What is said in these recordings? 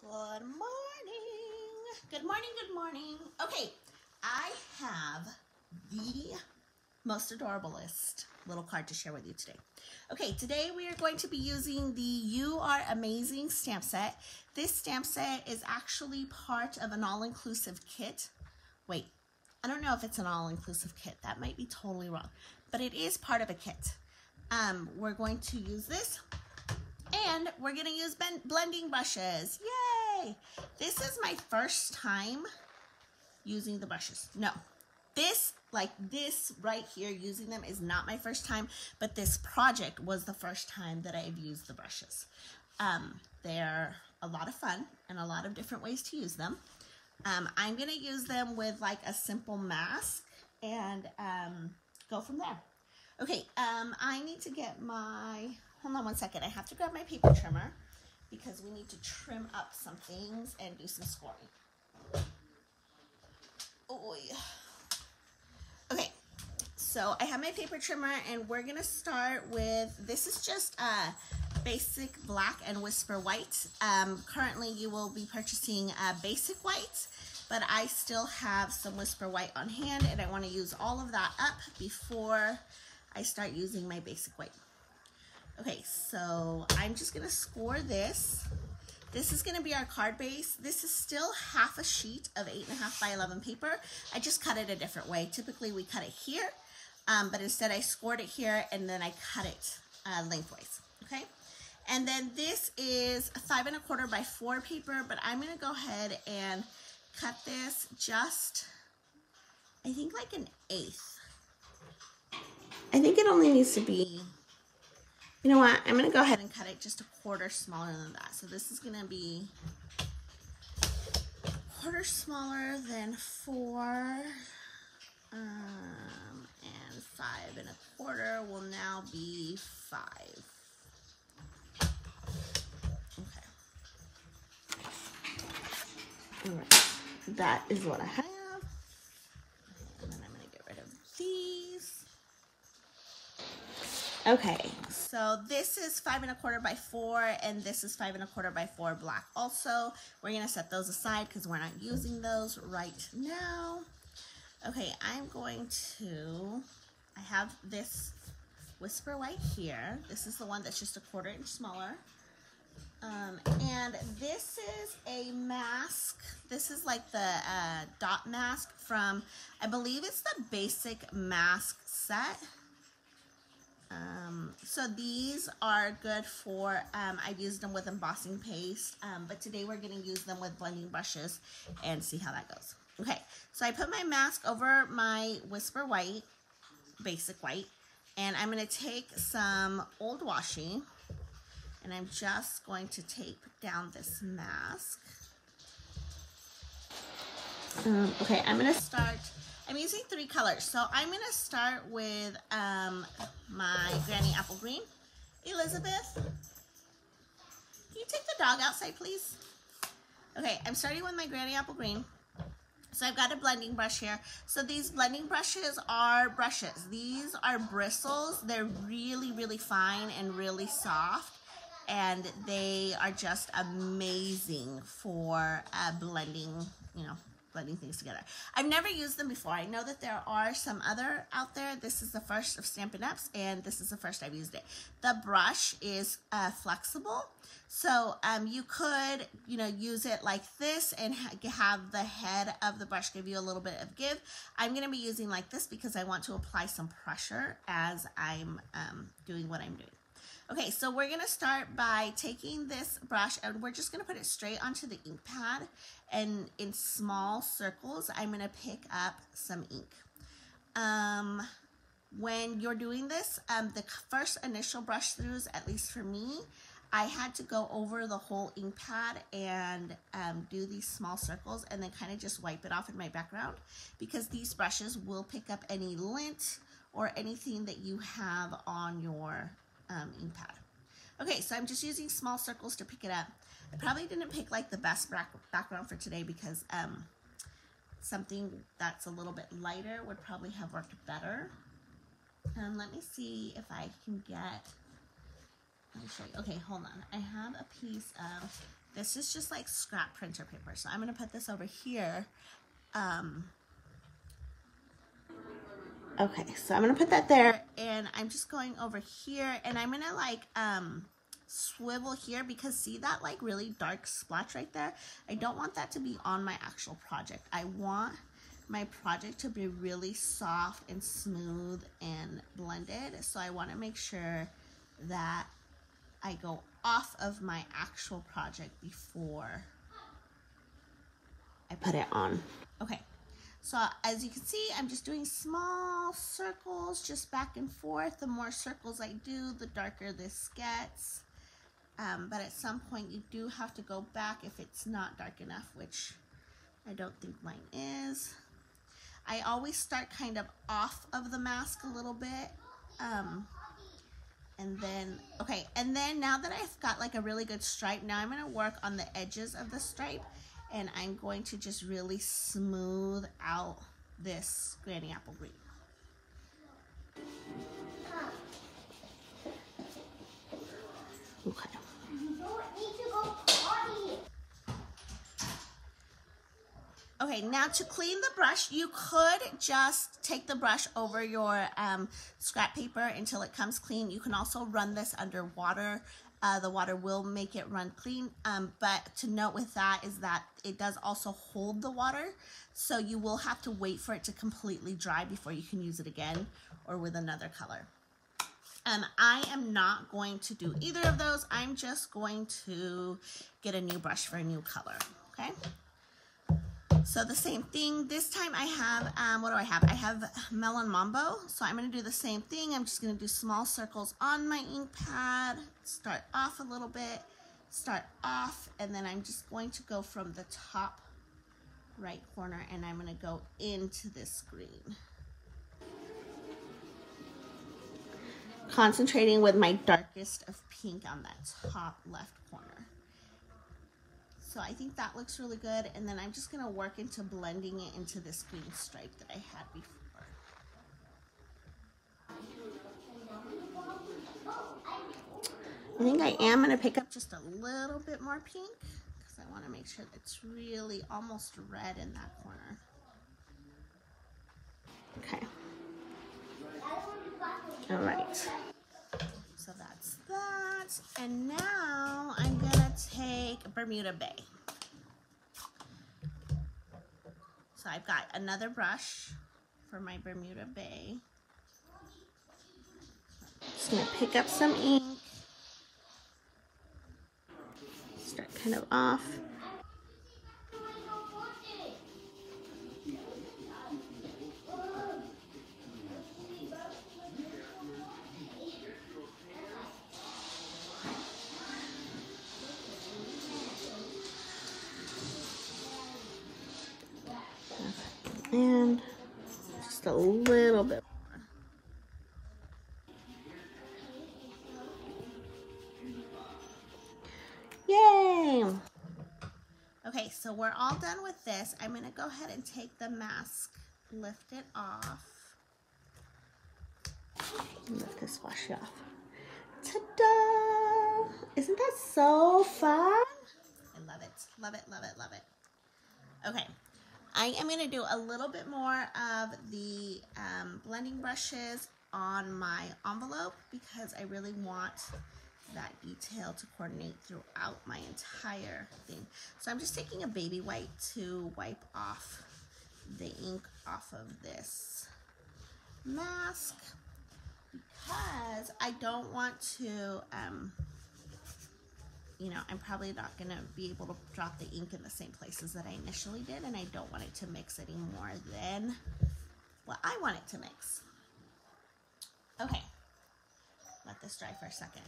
Good morning. Good morning, good morning. Okay, I have the most adorablest little card to share with you today. Okay, today we are going to be using the You Are Amazing stamp set. This stamp set is actually part of an all-inclusive kit. Wait, I don't know if it's an all-inclusive kit. That might be totally wrong, but it is part of a kit. We're going to use this. And we're going to use blending brushes. Yay! This is my first time using the brushes. No, this right here, using them is not my first time, but this project was the first time that I've used the brushes. They're a lot of fun and a lot of different ways to use them. I'm going to use them with like a simple mask and go from there. Okay, I need to get my... Hold on one second. I have to grab my paper trimmer because we need to trim up some things and do some scoring. Oh, yeah. Okay, so I have my paper trimmer and we're going to start with, this is just basic black and whisper white. Currently you will be purchasing basic white, but I still have some whisper white on hand and I want to use all of that up before I start using my basic white. Okay, so I'm just gonna score this. This is gonna be our card base. This is still half a sheet of 8.5 by 11 paper. I just cut it a different way. Typically we cut it here, but instead I scored it here and then I cut it lengthwise, okay? And then this is 5 1/4 by 4 paper, but I'm gonna go ahead and cut this just, I think like an 1/8. I think it only needs to be, you know what, I'm going to go ahead and cut it just 1/4 smaller than that. So this is going to be 1/4 smaller than 4, and 5 1/4 will now be 5. Okay. All right, that is what I have. And then I'm going to get rid of these. Okay, so this is 5 1/4 by 4, and this is 5 1/4 by 4 black also. We're gonna set those aside because we're not using those right now. Okay, I have this whisper white here. This is the one that's just 1/4 inch smaller. And this is a mask. This is like the dot mask from, I believe it's the basic mask set. So these are good for, I've used them with embossing paste, but today we're going to use them with blending brushes and see how that goes. Okay, so I put my mask over my whisper white, basic white, and I'm going to take some old washi, and I'm just going to tape down this mask. Okay, I'm going to start... I'm using 3 colors, so I'm going to start with my Granny Apple Green. Elizabeth, can you take the dog outside, please? Okay, I'm starting with my Granny Apple Green. So I've got a blending brush here. So these blending brushes are brushes. These are bristles. They're really, really fine and really soft, and they are just amazing for blending, blending things together. I've never used them before. I know that there are some other out there. This is the first of Stampin' Up's, and this is the first I've used it. The brush is flexible, so you could, use it like this and have the head of the brush give you a little bit of give. I'm going to be using like this because I want to apply some pressure as I'm doing what I'm doing. Okay, so we're going to start by taking this brush and we're just going to put it straight onto the ink pad, and in small circles I'm going to pick up some ink. When you're doing this, the first initial brush throughs, at least for me, I had to go over the whole ink pad and do these small circles and then kind of just wipe it off in my background, because these brushes will pick up any lint or anything that you have on your ink pad. Okay, so I'm just using small circles to pick it up. I probably didn't pick like the best background for today because something that's a little bit lighter would probably have worked better. Let me see if I can get, let me show you. Okay, hold on. I have a piece of This is just like scrap printer paper. So I'm going to put this over here. Okay, so I'm going to put that there, and I'm just going over here, and I'm going to like swivel here, because see that like really dark splotch right there? I don't want that to be on my actual project. I want my project to be really soft and smooth and blended. So I want to make sure that I go off of my actual project before I put it on. Okay, so as you can see, I'm just doing small circles just back and forth. The more circles I do, the darker this gets. But at some point you do have to go back if it's not dark enough, which I don't think mine is. I always start kind of off of the mask a little bit. And then, okay, and then now that I've got like a really good stripe, now I'm going to work on the edges of the stripe, and I'm going to just really smooth out this Granny Apple Green. Okay. Okay, now to clean the brush, you could just take the brush over your scrap paper until it comes clean. You can also run this under water. The water will make it run clean, but to note with that is that it does also hold the water, so you will have to wait for it to completely dry before you can use it again or with another color. I am not going to do either of those. I'm just going to get a new brush for a new color, okay? So the same thing, this time I have, what do I have? I have Melon Mambo, so I'm going to do the same thing. I'm just going to do small circles on my ink pad, start off a little bit, start off, and then I'm just going to go from the top right corner, and I'm going to go into this green. Concentrating with my darkest of pink on that top left corner. So I think that looks really good, and then I'm just going to work into blending it into this green stripe that I had before. I think I am going to pick up just a little bit more pink, because I want to make sure that it's really almost red in that corner. Okay. All right. So that's that, and now I'm gonna take Bermuda Bay. So I've got another brush for my Bermuda Bay. Just gonna pick up some ink, start kind of off. And just a little bit more. Yay! Okay, so we're all done with this. I'm going to go ahead and take the mask, lift it off. Lift this washi off. Ta-da! Isn't that so fun? I love it. Love it, love it, love it. Okay. I am going to do a little bit more of the blending brushes on my envelope, because I really want that detail to coordinate throughout my entire thing. So I'm just taking a baby wipe to wipe off the ink off of this mask, because I don't want to, you know, I'm probably not going to be able to drop the ink in the same places that I initially did, and I don't want it to mix any more than what I want it to mix. Okay, let this dry for a second.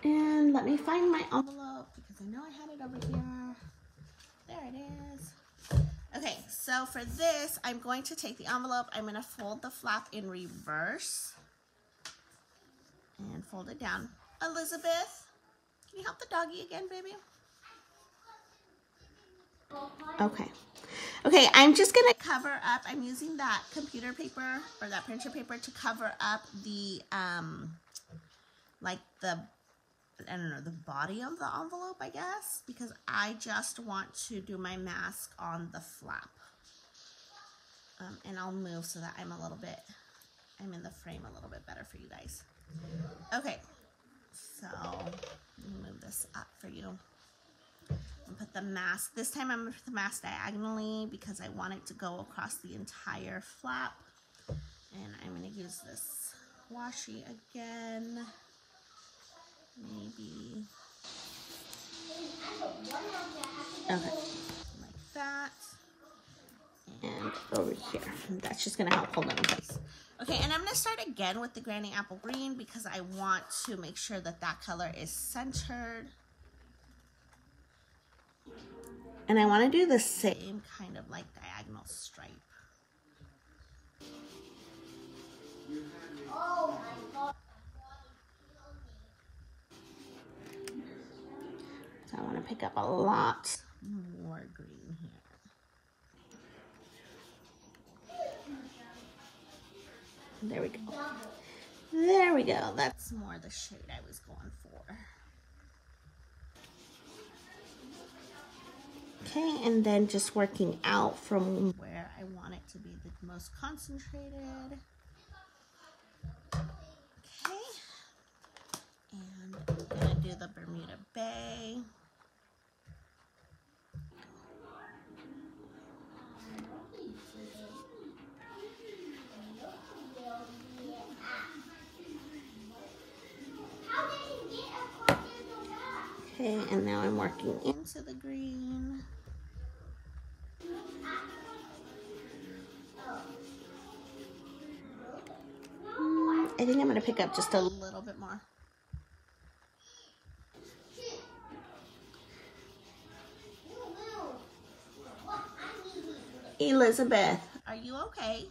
And let me find my envelope, because I know I had it over here. There it is. Okay, so for this, I'm going to take the envelope, I'm going to fold the flap in reverse and fold it down. Elizabeth, can you help the doggy again, baby? Okay. Okay, I'm just going to cover up. I'm using that computer paper or that printer paper to cover up the, like the I don't know, the body of the envelope, I guess, because I just want to do my mask on the flap. And I'll move so that I'm in the frame a little bit better for you guys. Okay, so let me move this up for you. And put the mask, this time I'm going to put the mask diagonally because I want it to go across the entire flap. And I'm going to use this washi again. Maybe. Okay, like that. And over here. That's just going to help hold it in place. Okay, and I'm going to start again with the Granny Apple Green because I want to make sure that that color is centered. And I want to do the same kind of like diagonal stripe. Oh my God. So I want to pick up a lot more green here. There we go. There we go. That's more the shade I was going for. Okay, and then just working out from where I want it to be the most concentrated. Okay, and I'm gonna do the Bermuda Bay. Okay, and now I'm working into the green. I think I'm going to pick up just a little bit more. Elizabeth, are you okay?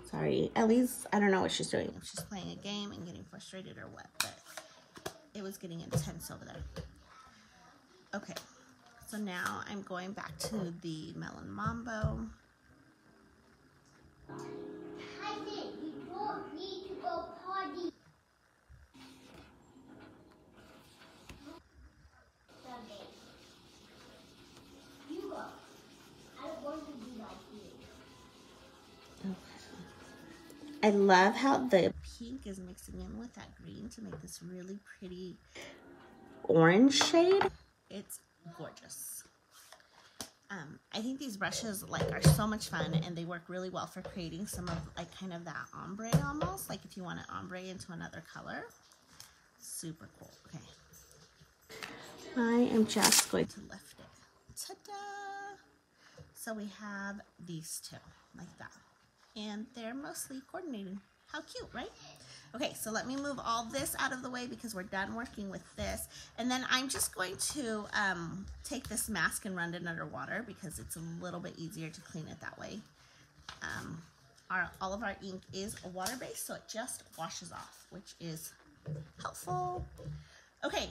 Sorry, Ellie's, I don't know what she's doing. If she's playing a game and getting frustrated or what, but it was getting intense over there. Okay, so now I'm going back to the Melon Mambo. I think you don't need to go party. Sunday. You go. I don't want to be like you. Okay. I love how the pink is mixing in with that green to make this really pretty orange shade. It's gorgeous. I think these brushes are so much fun, and they work really well for creating some of kind of that ombre almost, like if you want to ombre into another color. Super cool. Okay. I am just going to lift it. Ta-da! So we have these two like that, and they're mostly coordinated. How cute, right? Okay, so let me move all this out of the way because we're done working with this. And then I'm just going to take this mask and run it underwater because it's a little bit easier to clean it that way. All of our ink is water-based, so it just washes off, which is helpful. Okay,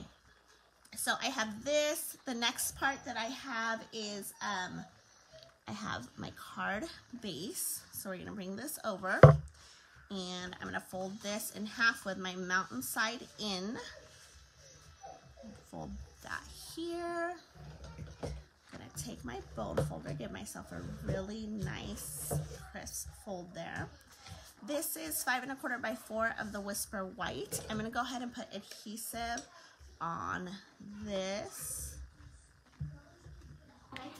so I have this. The next part that I have is I have my card base. So we're going to bring this over. And I'm going to fold this in half with my mountainside in. Fold that here. I'm going to take my bone folder, give myself a really nice crisp fold there. This is 5 1/4 by 4 of the Whisper White. I'm going to go ahead and put adhesive on this.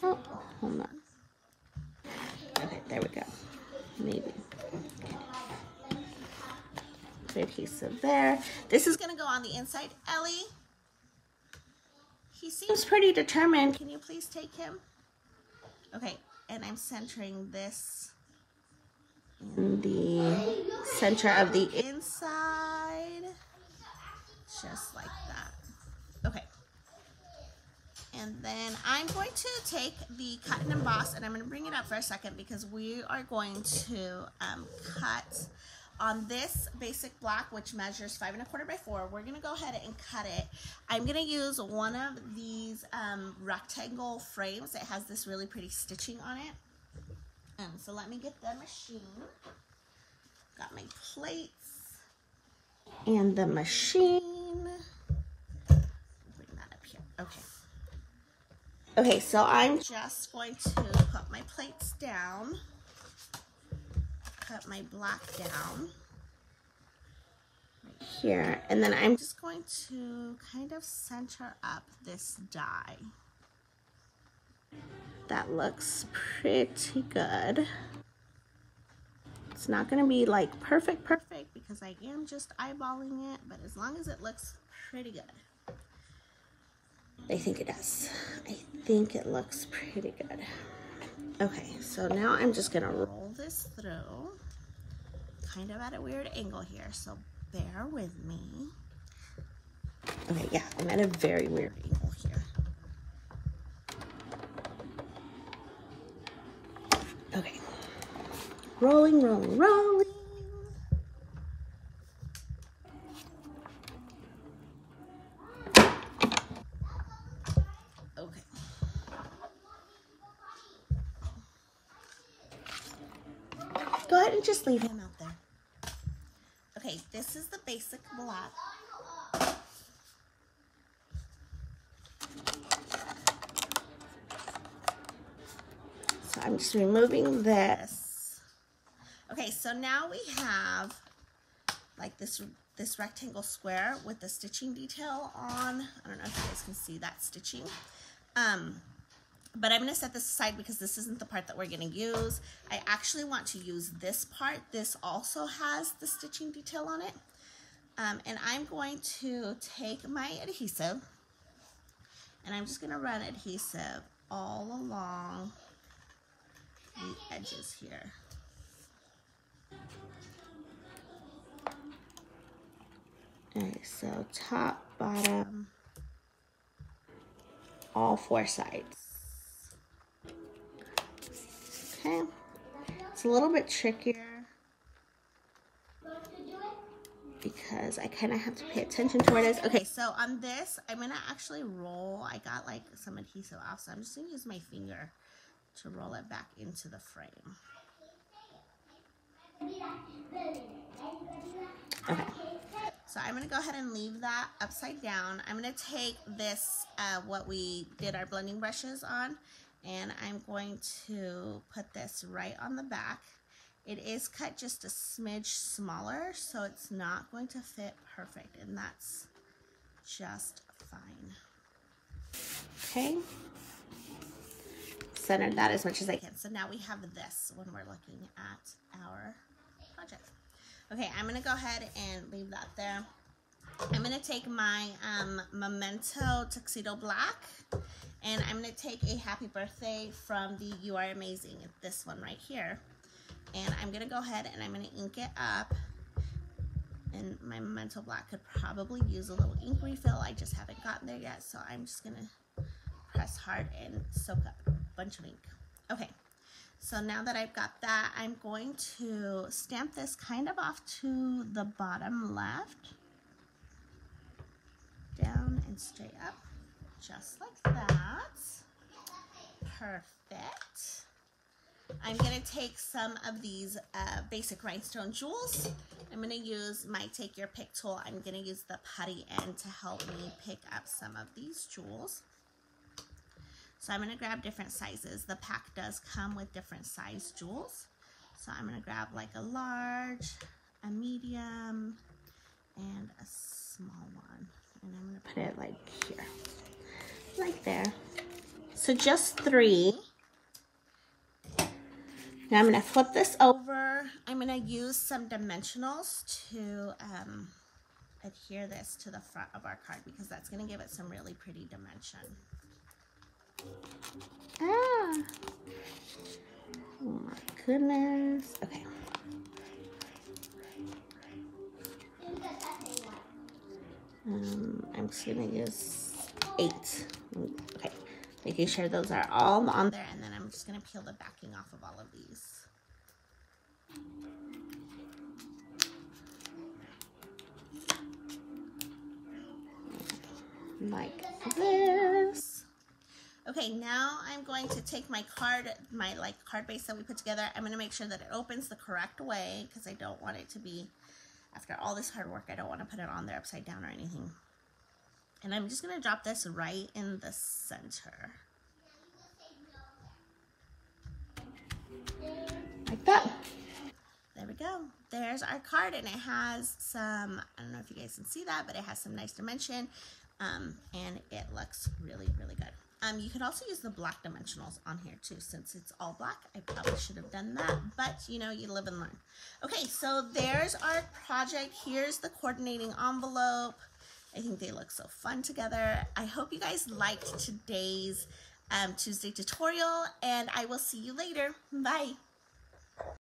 Oh, hold on. Okay, there we go. Maybe. Adhesive there. This is going to go on the inside. Ellie, he seems pretty determined. Can you please take him? Okay, and I'm centering this in the center of the inside, just like that. Okay, and then I'm going to take the cut and emboss, and I'm going to bring it up for a second because we are going to cut on this basic block, which measures 5 1/4 by 4. We're gonna go ahead and cut it. I'm gonna use one of these rectangle frames that has this really pretty stitching on it. So let me get the machine. Got my plates. and the machine. Bring that up here. Okay. Okay, so I'm just going to put my plates down. Put my black down right here, and then I'm just going to kind of center up this die. That looks pretty good. It's not going to be like perfect because I am just eyeballing it, but as long as it looks pretty good. I think it does. I think it looks pretty good. Okay, so now I'm just going to roll this through. Kind of at a weird angle here, so bear with me. Okay, yeah, I'm at a very weird angle here. Okay. Rolling, rolling, rolling. Okay. Go ahead and just leave him out there. Okay, this is the basic black. So I'm just removing this. Okay, so now we have like this rectangle square with the stitching detail on. I don't know if you guys can see that stitching. But I'm going to set this aside because this isn't the part that we're going to use. I actually want to use this part. This also has the stitching detail on it. And I'm going to take my adhesive and I'm just going to run adhesive all along the edges here. Okay, so top, bottom, all four sides. Okay, it's a little bit trickier because I kind of have to pay attention to where it is. Okay, so on this, I'm going to actually roll. I got like some adhesive off, so I'm just going to use my finger to roll it back into the frame. Okay, so I'm going to go ahead and leave that upside down. I'm going to take this, what we did our blending brushes on, and I'm going to put this right on the back. It is cut just a smidge smaller, so it's not going to fit perfect, and that's just fine. Okay, centered that as much as I can. So now we have this when we're looking at our project. Okay, I'm gonna go ahead and leave that there. I'm gonna take my Memento Tuxedo Black, and I'm gonna take a happy birthday from the You Are Amazing, this one right here. And I'm gonna go ahead and I'm gonna ink it up. And my Memento Black could probably use a little ink refill. I just haven't gotten there yet, so I'm just gonna press hard and soak up a bunch of ink. Okay, so now that I've got that, I'm going to stamp this kind of off to the bottom left. Down and straight up, just like that. Perfect. I'm going to take some of these basic rhinestone jewels. I'm going to use my Take Your Pick tool. I'm going to use the putty end to help me pick up some of these jewels. So I'm going to grab different sizes. The pack does come with different size jewels. So I'm going to grab like a large, a medium, and a small one. And I'm going to put it like here, like there. So just 3. Now I'm going to flip this over. I'm going to use some dimensionals to adhere this to the front of our card because that's going to give it some really pretty dimension. Ah! Oh my goodness. Okay. I'm just going to use 8. Okay. Making sure those are all on there, and then I'm just going to peel the backing off of all of these. Like this. Okay, now I'm going to take my card, card base that we put together. I'm going to make sure that it opens the correct way because I don't want it to be after all this hard work, I don't want to put it on there upside down or anything. And I'm just going to drop this right in the center. Like that. There we go. There's our card, and it has some, I don't know if you guys can see that, but it has some nice dimension, and it looks really, really good. You could also use the black dimensionals on here too, since it's all black. I probably should have done that, but you know, you live and learn. Okay, so there's our project. Here's the coordinating envelope. I think they look so fun together. I hope you guys liked today's Tuesday tutorial, and I will see you later. Bye.